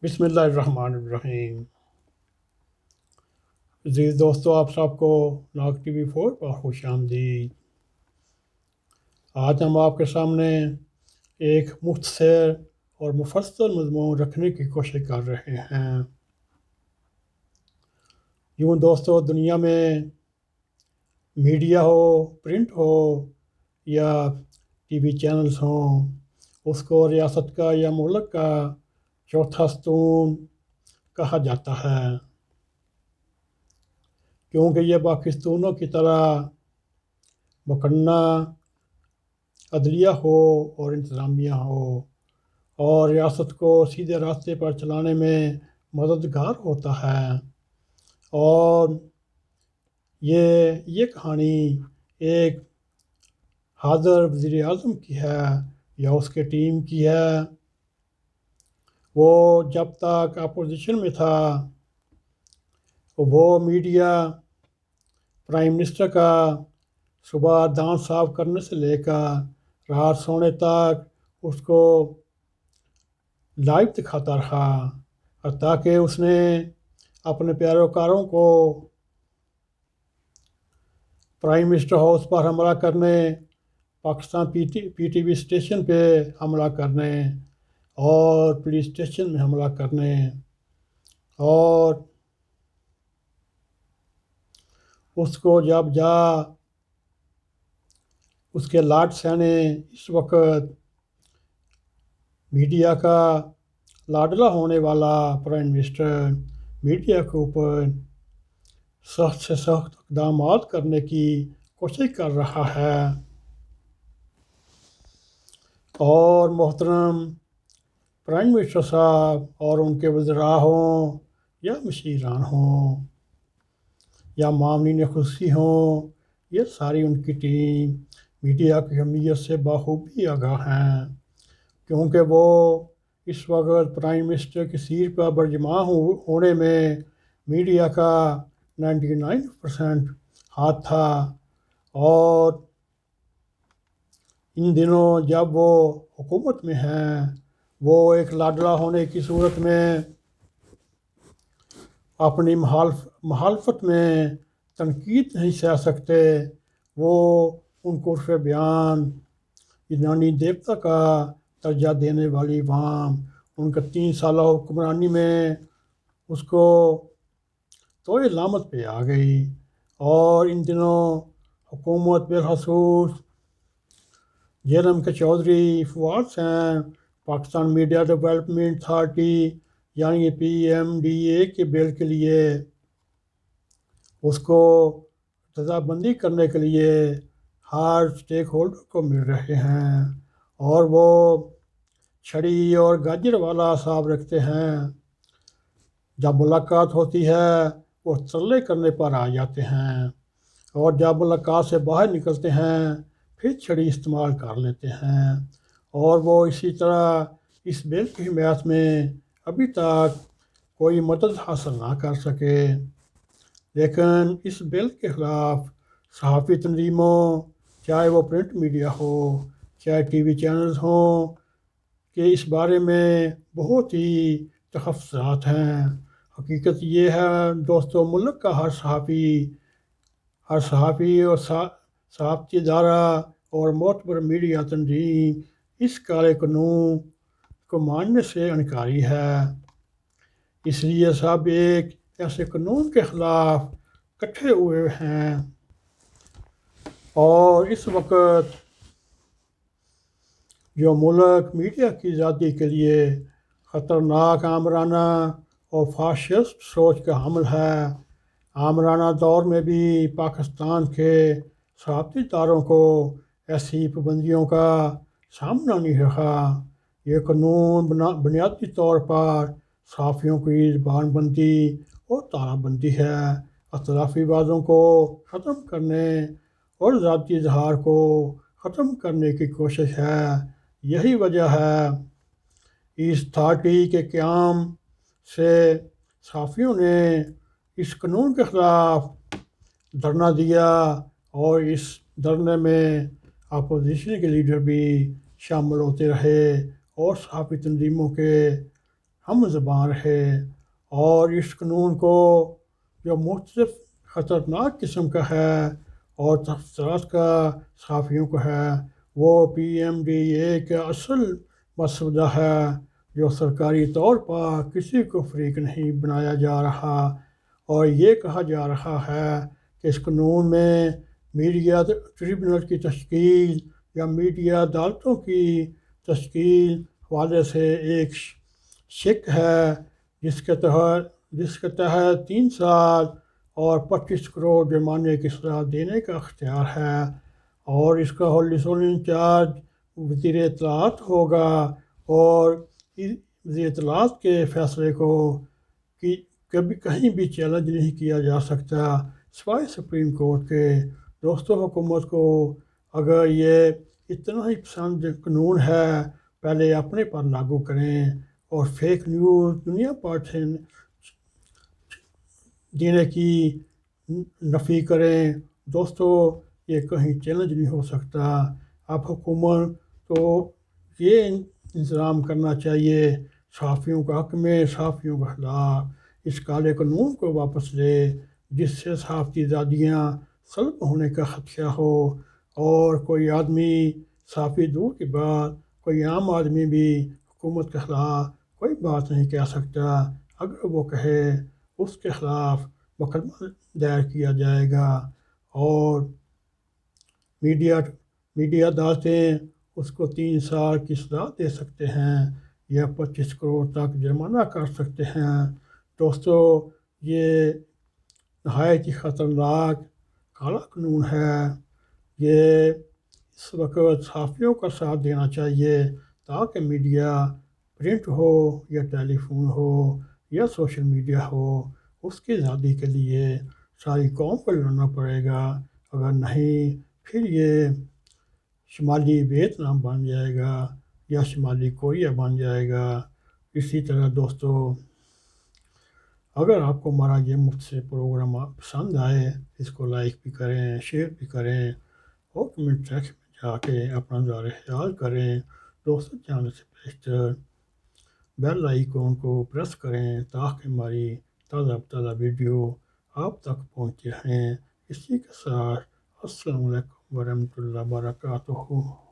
بسم اللہ الرحمن الرحیم۔ عزیز دوستو، آپ سب کو ناگ ٹی وی 4 پر خوش آمدید۔ آج ہم آپ کے سامنے ایک مختصر اور مفصل مضمون رکھنے کی کوشش کر رہے ہیں۔ یوں دوستو، دنیا میں میڈیا ہو، پرنٹ ہو یا ٹی وی چینلز ہوں، اس کو ریاست کا یا ملک کا چوتھا ستون کہا جاتا ہے، کیونکہ یہ باقی ستونوں کی طرح مقننہ عدلیہ ہو اور انتظامیہ ہو، اور ریاست کو سیدھے راستے پر چلانے میں مددگار ہوتا ہے۔ اور یہ کہانی ایک حاضر وزیر اعظم کی ہے یا اس کے ٹیم کی ہے۔ وہ جب تک اپوزیشن میں تھا، وہ میڈیا پرائم منسٹر کا صبح دانت صاف کرنے سے لے کر رات سونے تک اس کو لائیو دکھاتا رہا، حتیٰ کہ اس نے اپنے پیروکاروں کو پرائم منسٹر ہاؤس پر حملہ کرنے، Pakistan P T V station پہ حملہ کرنے اور پولیس اسٹیشن میں حملہ کرنے، اور اس کو جب اس کے لاڈ سینے اس وقت میڈیا کا لاڈلا ہونے والا پرائم منسٹر میڈیا کے اوپر سخت سے سخت اقدامات کرنے کی کوشش کر رہا ہے، اور محترم پرائم منسٹر صاحب اور ان کے وزراء ہوں یا مشیران ہوں یا معاونین خصوصی ہوں، یہ ساری ان کی ٹیم میڈیا کی اہمیت سے بخوبی آگاہ ہیں، کیونکہ وہ اس وقت پرائم منسٹر کی سیٹ پر برجماع ہونے میں میڈیا کا 99% ہاتھ تھا۔ اور ان دنوں جب وہ حکومت میں ہیں، وہ ایک لاڈلا ہونے کی صورت میں اپنی مخالفت میں تنقید نہیں سہ سکتے۔ وہ ان کو عرف بیان یونانی دیوتا کا درجہ دینے والی عوام ان کا 3 سالہ حکمرانی میں اس کو توئے لامت پہ آ گئی، اور ان دنوں حکومت بالخصوص جیلم کے Chaudhry Fawad Hussain Pakistan media development authority یعنی PMDA کے بل کے لیے اس کو رضا بندی کرنے کے لیے ہر اسٹیک ہولڈر کو مل رہے ہیں، اور وہ چھڑی اور گاجر والا حساب رکھتے ہیں۔ جب ملاقات ہوتی ہے وہ ترلے کرنے پر آ جاتے ہیں، اور جب ملاقات سے باہر نکلتے ہیں پھر چھڑی استعمال کر لیتے ہیں، اور وہ اسی طرح اس بل کی حمایت میں ابھی تک کوئی مدد حاصل نہ کر سکے۔ لیکن اس بل کے خلاف صحافی تنظیموں، چاہے وہ پرنٹ میڈیا ہو چاہے ٹی وی چینلز ہوں، کہ اس بارے میں بہت ہی تحفظات ہیں۔ حقیقت یہ ہے دوستو، ملک کا ہر صحافی اور صحافتی ادارہ اور معتبر میڈیا تنظیم اس کالے قانون کو ماننے سے انکاری ہے۔ اس لیے سب ایک ایسے قانون کے خلاف اکٹھے ہوئے ہیں، اور اس وقت جو ملک میڈیا کی آزادی کے لیے خطرناک آمرانہ اور فاشسٹ سوچ کا حامل ہے، آمرانہ دور میں بھی پاکستان کے صحافتی اداروں کو ایسی پابندیوں کا سامنا نہیں رہا۔ یہ قانون بنیادی طور پر صحافیوں کی زبان بندی اور تارہ بندی ہے، اختلافی بازوں کو ختم کرنے اور ذاتی اظہار کو ختم کرنے کی کوشش ہے۔ یہی وجہ ہے اس اتھارٹی کے قیام سے صحافیوں نے اس قانون کے خلاف دھرنا دیا، اور اس دھرنے میں اپوزیشن کے لیڈر بھی شامل ہوتے رہے، اور صحافی تنظیموں کے ہم زبان رہے، اور اس قانون کو جو مختلف خطرناک قسم کا ہے اور تفصیلات کا صحافیوں کو ہے، وہ PMDA کا اصل مسودہ ہے، جو سرکاری طور پر کسی کو فریق نہیں بنایا جا رہا، اور یہ کہا جا رہا ہے کہ اس قانون میں میڈیا ٹریبونل کی تشکیل یا میڈیا عدالتوں کی تشکیل حوالے سے ایک شک ہے، جس کے تحت 3 سال اور 25 کروڑ جرمانے کی سزا دینے کا اختیار ہے، اور اس کا ہولڈ انچارج وزیر اطلاعات ہوگا، اور وزیر اطلاعات کے فیصلے کو کبھی کہیں بھی چیلنج نہیں کیا جا سکتا سوائے سپریم کورٹ کے۔ دوستو، حکومت کو اگر یہ اتنا ہی پسند قانون ہے، پہلے اپنے پر لاگو کریں اور فیک نیوز دنیا پر دینے کی نفی کریں۔ دوستو، یہ کہیں چیلنج نہیں ہو سکتا۔ اب حکومت کو یہ انتظام کرنا چاہیے صحافیوں کے حق میں، صحافیوں کے خلاف اس کالے قانون کو واپس لے، جس سے صحافتی آزادیاں سلب ہونے کا خدشہ ہو، اور کوئی آدمی، صحافی دور کی بات، کوئی عام آدمی بھی حکومت کے خلاف کوئی بات نہیں کہہ سکتا۔ اگر وہ کہے، اس کے خلاف مقدمہ دائر کیا جائے گا، اور میڈیا عدالتیں اس کو 3 سال کی سزا دے سکتے ہیں یا 25 کروڑ تک جرمانہ کر سکتے ہیں۔ دوستو، یہ نہایت ہی خطرناک کالا قانون ہے۔ یہ اس وقت صحافیوں کا ساتھ دینا چاہیے تاکہ میڈیا پرنٹ ہو یا ٹیلی فون ہو یا سوشل میڈیا ہو، اس کی آزادی کے لیے ساری قوم کو لڑنا پڑے گا۔ اگر نہیں، پھر یہ شمالی ویتنام بن جائے گا یا شمالی کوریا بن جائے گا۔ اسی طرح دوستو، اگر آپ کو ہمارا یہ مختصر پروگرام پسند آئے، اس کو لائک بھی کریں، شیئر بھی کریں، اور کمنٹ سیکشن میں جا کے اپنا نظر خیال کریں۔ دوستوں، جانے سے بیشتر بیل آئیکن کو پریس کریں تاکہ ہماری تازہ ویڈیو آپ تک پہنچتے رہیں۔ اسی کے ساتھ السلام علیکم ورحمۃ اللہ وبرکاتہ۔